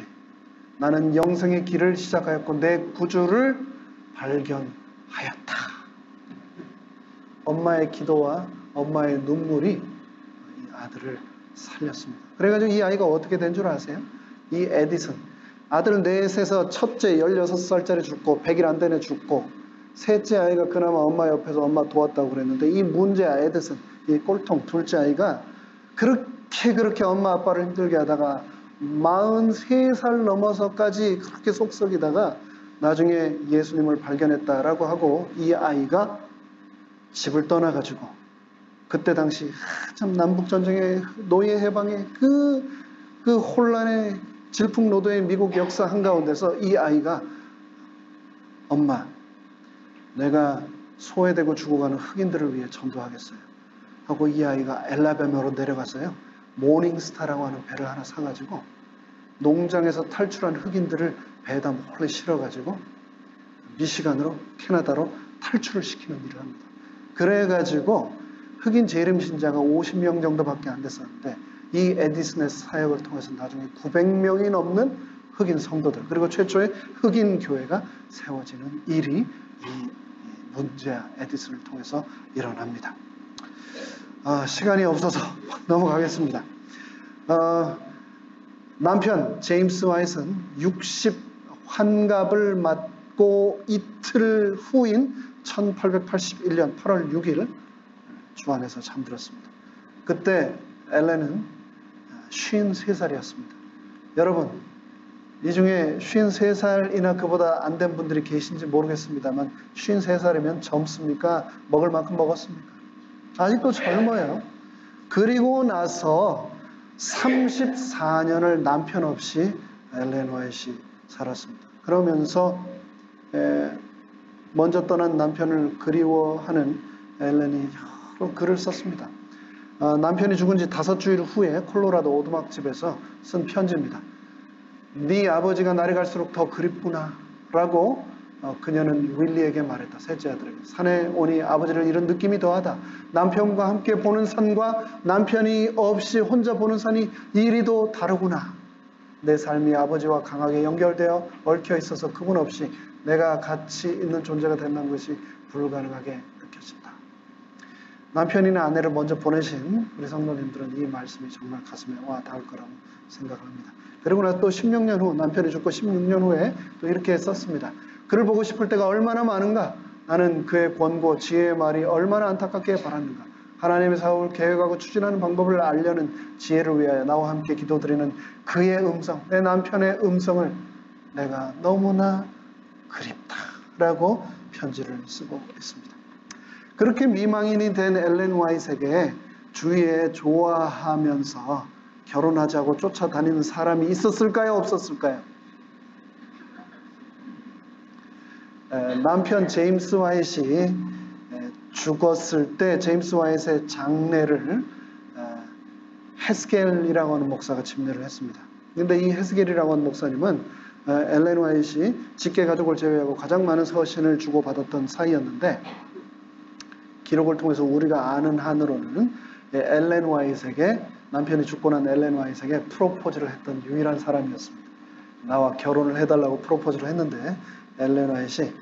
나는 영생의 길을 시작하였고 내 구주를 발견하였다. 엄마의 기도와 엄마의 눈물이 이 아들을 살렸습니다. 그래가지고 이 아이가 어떻게 된 줄 아세요? 이 에디슨, 아들 넷에서 첫째 16살짜리 죽고 100일 안 되네 죽고 셋째 아이가 그나마 엄마 옆에서 엄마 도왔다고 그랬는데 이 문제아 에디슨, 이 꼴통 둘째 아이가 그렇게 엄마 아빠를 힘들게 하다가 43살 넘어서까지 그렇게 속썩이다가 나중에 예수님을 발견했다라고 하고 이 아이가 집을 떠나가지고 그때 당시 참 남북전쟁의 노예 해방의 그 혼란의 질풍노도의 미국 역사 한가운데서 이 아이가 엄마, 내가 소외되고 죽어가는 흑인들을 위해 전도하겠어요 하고 이 아이가 엘라베마로 내려가서요 모닝스타라고 하는 배를 하나 사가지고 농장에서 탈출한 흑인들을 배에다 몰래 실어가지고 미시간으로 캐나다로 탈출을 시키는 일을 합니다. 그래가지고 흑인 재림 신자가 50명 정도밖에 안 됐었는데 이 에디슨의 사역을 통해서 나중에 900명이 넘는 흑인 성도들 그리고 최초의 흑인 교회가 세워지는 일이 이 문제아 에디슨을 통해서 일어납니다. 시간이 없어서 넘어가겠습니다. 남편 제임스 와이트는 60 환갑을 맞고 이틀 후인 1881년 8월 6일 주안에서 잠들었습니다. 그때 엘렌은 53살이었습니다. 여러분, 이 중에 53살이나 그보다 안 된 분들이 계신지 모르겠습니다만 53살이면 젊습니까? 먹을 만큼 먹었습니까? 아직도 젊어요. 그리고 나서 34년을 남편 없이 엘렌 화이트이 살았습니다. 그러면서 먼저 떠난 남편을 그리워하는 엘렌이 여러 글을 썼습니다. 남편이 죽은 지 5주일 후에 콜로라도 오두막집에서 쓴 편지입니다. 네 아버지가 날이 갈수록 더 그립구나 라고 그녀는 윌리에게 말했다. 셋째 아들에게. 산에 오니 아버지를 잃은 느낌이 더하다. 남편과 함께 보는 산과 남편이 없이 혼자 보는 산이 이리도 다르구나. 내 삶이 아버지와 강하게 연결되어 얽혀 있어서 그분 없이 내가 같이 있는 존재가 된다는 것이 불가능하게 느껴진다. 남편이나 아내를 먼저 보내신 우리 성도님들은 이 말씀이 정말 가슴에 와 닿을 거라고 생각합니다. 그리고 나서 또 16년 후, 남편이 죽고 16년 후에 또 이렇게 썼습니다. 그를 보고 싶을 때가 얼마나 많은가. 나는 그의 권고, 지혜의 말이 얼마나 안타깝게 바랐는가. 하나님의 사업을 계획하고 추진하는 방법을 알려는 지혜를 위하여 나와 함께 기도드리는 그의 음성, 내 남편의 음성을 내가 너무나 그립다 라고 편지를 쓰고 있습니다. 그렇게 미망인이 된 엘렌 화이트에게 주위에 좋아하면서 결혼하자고 쫓아다니는 사람이 있었을까요? 없었을까요? 남편 제임스 화이트이 죽었을 때 제임스 화이트의 장례를 헤스겔이라고 하는 목사가 침례를 했습니다. 그런데 이 헤스겔이라고 하는 목사님은 엘렌 화이트이 직계 가족을 제외하고 가장 많은 서신을 주고받았던 사이였는데 기록을 통해서 우리가 아는 한으로는 엘렌 화이트에게 남편이 죽고 난 엘렌 화이트에게 프로포즈를 했던 유일한 사람이었습니다. 나와 결혼을 해달라고 프로포즈를 했는데 엘렌 화이트이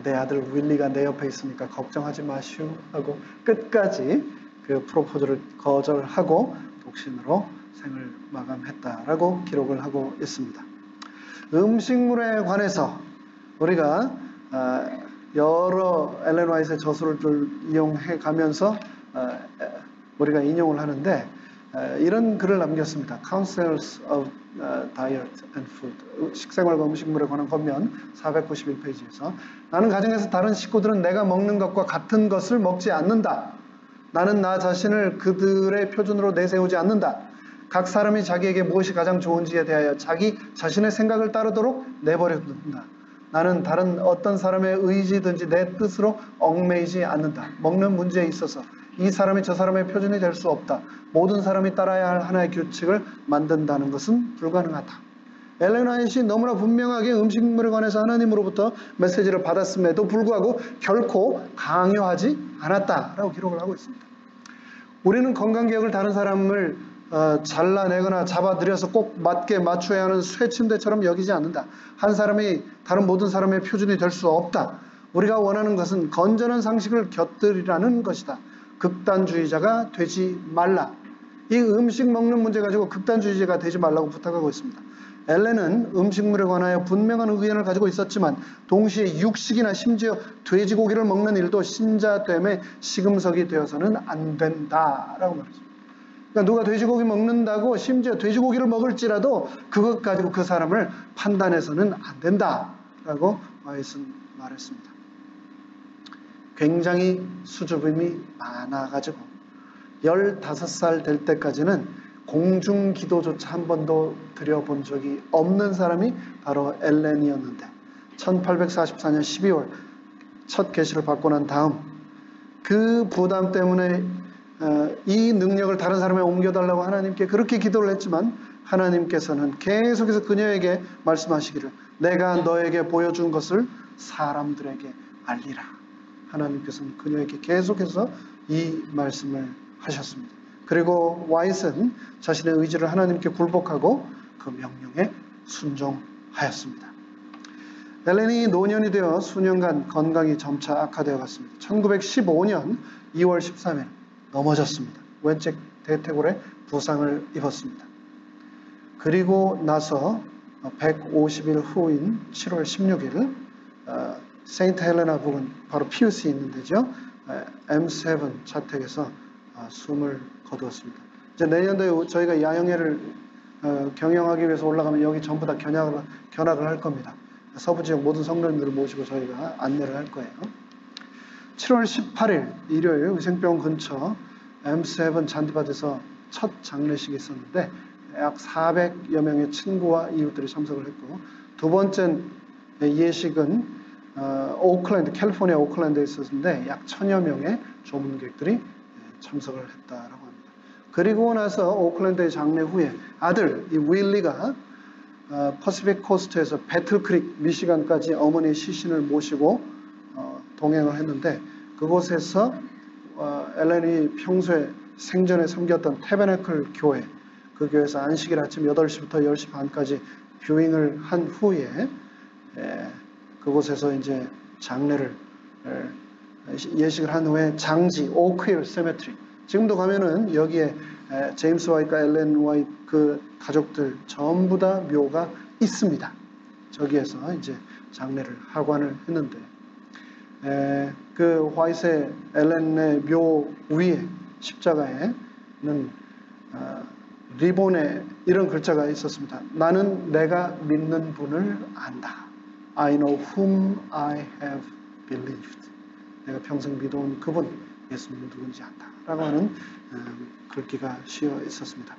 내 아들 윌리가 내 옆에 있으니까 걱정하지 마시오 하고 끝까지 그 프로포즈를 거절하고 독신으로 생을 마감했다라고 기록을 하고 있습니다. 음식물에 관해서 우리가 여러 엘렌 화이트의 저술을 이용해 가면서 우리가 인용을 하는데 이런 글을 남겼습니다. Counsels of Diet and Food. 식생활과 음식물에 관한 권면 491페이지에서 나는 가정에서 다른 식구들은 내가 먹는 것과 같은 것을 먹지 않는다. 나는 나 자신을 그들의 표준으로 내세우지 않는다. 각 사람이 자기에게 무엇이 가장 좋은지에 대하여 자기 자신의 생각을 따르도록 내버려 둔다. 나는 다른 어떤 사람의 의지든지 내 뜻으로 얽매이지 않는다. 먹는 문제에 있어서 이 사람이 저 사람의 표준이 될 수 없다. 모든 사람이 따라야 할 하나의 규칙을 만든다는 것은 불가능하다. 엘렌 화이트이 너무나 분명하게 음식물에 관해서 하나님으로부터 메시지를 받았음에도 불구하고 결코 강요하지 않았다라고 기록을 하고 있습니다. 우리는 건강기억을 다른 사람을 잘라내거나 잡아들여서 꼭 맞게 맞춰야 하는 쇠침대처럼 여기지 않는다. 한 사람이 다른 모든 사람의 표준이 될 수 없다. 우리가 원하는 것은 건전한 상식을 곁들이라는 것이다. 극단주의자가 되지 말라. 이 음식 먹는 문제 가지고 극단주의자가 되지 말라고 부탁하고 있습니다. 엘렌은 음식물에 관하여 분명한 의견을 가지고 있었지만 동시에 육식이나 심지어 돼지고기를 먹는 일도 신자됨의 시금석이 되어서는 안 된다라고 말했습니다. 그러니까 누가 돼지고기 먹는다고 심지어 돼지고기를 먹을지라도 그것 가지고 그 사람을 판단해서는 안 된다라고 화이트는 말했습니다. 굉장히 수줍음이 많아가지고 15살 될 때까지는 공중기도조차 한 번도 드려본 적이 없는 사람이 바로 엘렌이었는데 1844년 12월 첫 계시를 받고 난 다음 그 부담 때문에 이 능력을 다른 사람에 옮겨달라고 하나님께 그렇게 기도를 했지만 하나님께서는 계속해서 그녀에게 말씀하시기를 내가 너에게 보여준 것을 사람들에게 알리라. 하나님께서는 그녀에게 계속해서 이 말씀을 하셨습니다. 그리고 화이트는 자신의 의지를 하나님께 굴복하고 그 명령에 순종하였습니다. 엘렌이 노년이 되어 수년간 건강이 점차 악화되어 갔습니다. 1915년 2월 13일 넘어졌습니다. 왼쪽 대퇴골에 부상을 입었습니다. 그리고 나서 150일 후인 7월 16일 세인트 헬레나 부근 바로 피우스에 있는 데죠. M7 자택에서 숨을 거두었습니다. 이제 내년도에 저희가 야영회를 경영하기 위해서 올라가면 여기 전부 다 견학을 할 겁니다. 서부 지역 모든 성도님들을 모시고 저희가 안내를 할 거예요. 7월 18일 일요일 의생병원 근처 M7 잔디밭에서 첫 장례식이 있었는데 약 400여 명의 친구와 이웃들이 참석을 했고, 두 번째 예식은 오클랜드, 캘리포니아 오클랜드에 있었는데 약 1000여 명의 조문객들이 참석을 했다라고 합니다. 그리고 나서 오클랜드의 장례 후에 아들 이 윌리가 퍼시픽 코스트에서 배틀크릭 미시간까지 어머니의 시신을 모시고 동행을 했는데, 그곳에서 엘렌이 평소에 생전에 섬겼던 태베나클 교회, 그 교회에서 안식일 아침 8시부터 10시 반까지 뷰잉을 한 후에 그곳에서 이제 장례를 예식을 한 후에 장지 오크힐 세메트리, 지금도 가면은 여기에 제임스 와이트과 엘렌 와이트 그 가족들 전부 다 묘가 있습니다. 저기에서 이제 장례를 하관을 했는데, 그 화이트의 엘렌의 묘 위에 십자가에는 리본에 이런 글자가 있었습니다. 나는 내가 믿는 분을 안다. I know whom I have believed. 내가 평생 믿어온 그분, 예수님은 누군지 안다 라고 하는 글귀가 씌어 있었습니다.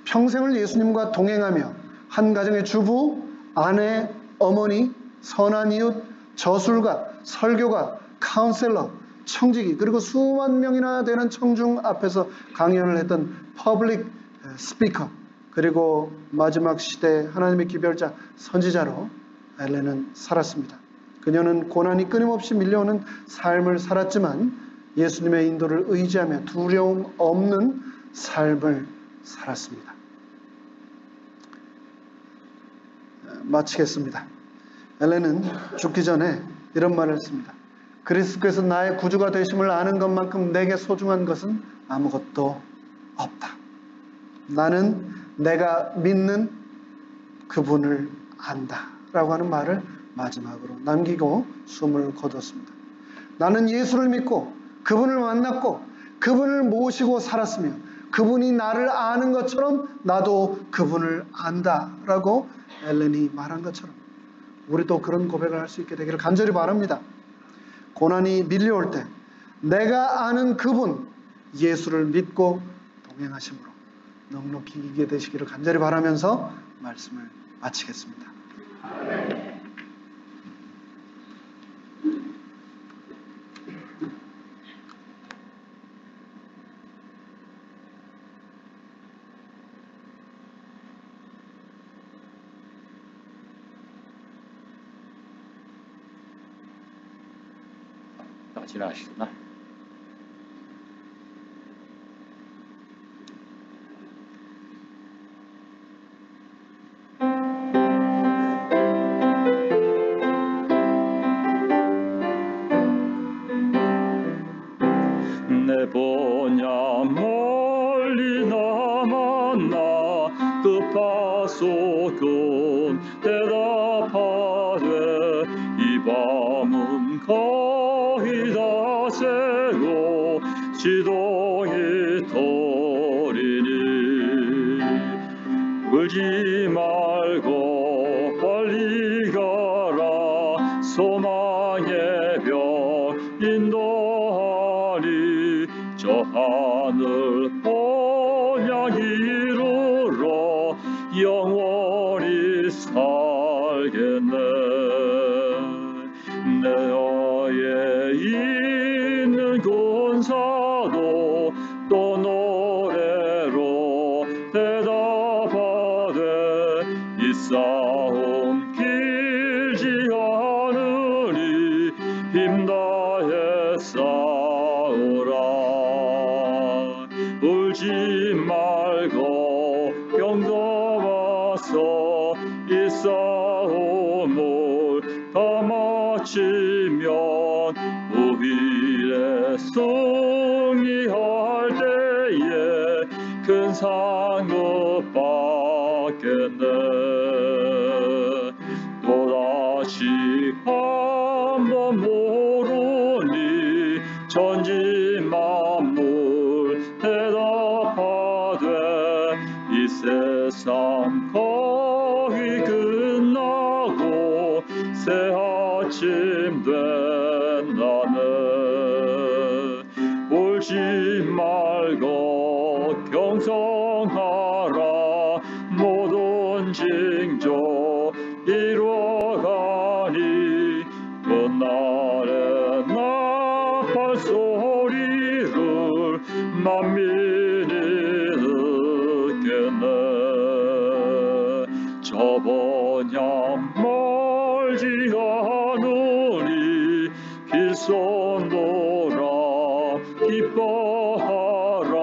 평생을 예수님과 동행하며 한 가정의 주부, 아내, 어머니, 선한 이웃, 저술가, 설교가, 카운셀러, 청지기, 그리고 수만 명이나 되는 청중 앞에서 강연을 했던 퍼블릭 스피커, 그리고 마지막 시대 하나님의 기별자 선지자로 엘렌은 살았습니다. 그녀는 고난이 끊임없이 밀려오는 삶을 살았지만 예수님의 인도를 의지하며 두려움 없는 삶을 살았습니다. 마치겠습니다. 엘렌은 죽기 전에 이런 말을 했습니다. 그리스도께서 나의 구주가 되심을 아는 것만큼 내게 소중한 것은 아무것도 없다. 나는 내가 믿는 그분을 안다 라고 하는 말을 마지막으로 남기고 숨을 거뒀습니다. 나는 예수를 믿고 그분을 만났고 그분을 모시고 살았으며 그분이 나를 아는 것처럼 나도 그분을 안다 라고 엘렌이 말한 것처럼 우리도 그런 고백을 할 수 있게 되기를 간절히 바랍니다. 고난이 밀려올 때 내가 아는 그분 예수를 믿고 동행하심으로 넉넉히 이기게 되시기를 간절히 바라면서 말씀을 마치겠습니다. 지나가시구나. 내 번야 멀리 나 만나 급하소견 대답하되 이 밤은 거의 다 새고 시동이 터리니 울지 말고 빨리 가라 소망의 별 인도하리 저 하늘 본향 이루러 영원히 살겠네. 내어에 있는 군사도 또 노래로 대답하되 이 싸움 길지 않으니 힘다해 싸우라. 울지 말고 병거와서 이 싸움을 다 마치면 우일에 승리할 때에 큰 상급 받겠네. 또다시 한번 모르니 천지 만물 대답하되 이 세상 거의 끝나고 새 아침 된다네. 울지 말고 경성하라. 모든 징조 이루어가니 그날에 나팔 소리를 만민이 듣겠네. 저 번향 멀지 않으니 길손도라 기뻐하라.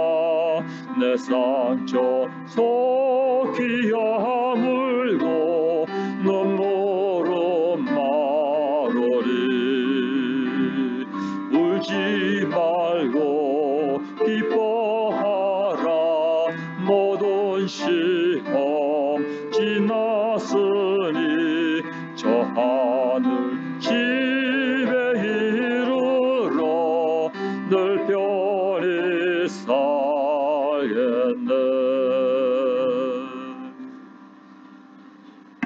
내 상처 속히 아물고 눈물은 마르리. 울지 말고 기뻐하라. 모든 시험 지났으니 저 하늘 집에 이르러 늘 편히 살겠네.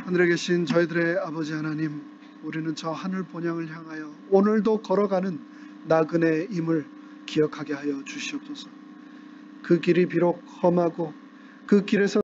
하늘에 계신 저희들의 아버지 하나님, 우리는 저 하늘 본향을 향하여 오늘도 걸어가는 나그네의 임을 기억하게 하여 주시옵소서. 그 길이 비록 험하고 그 길에서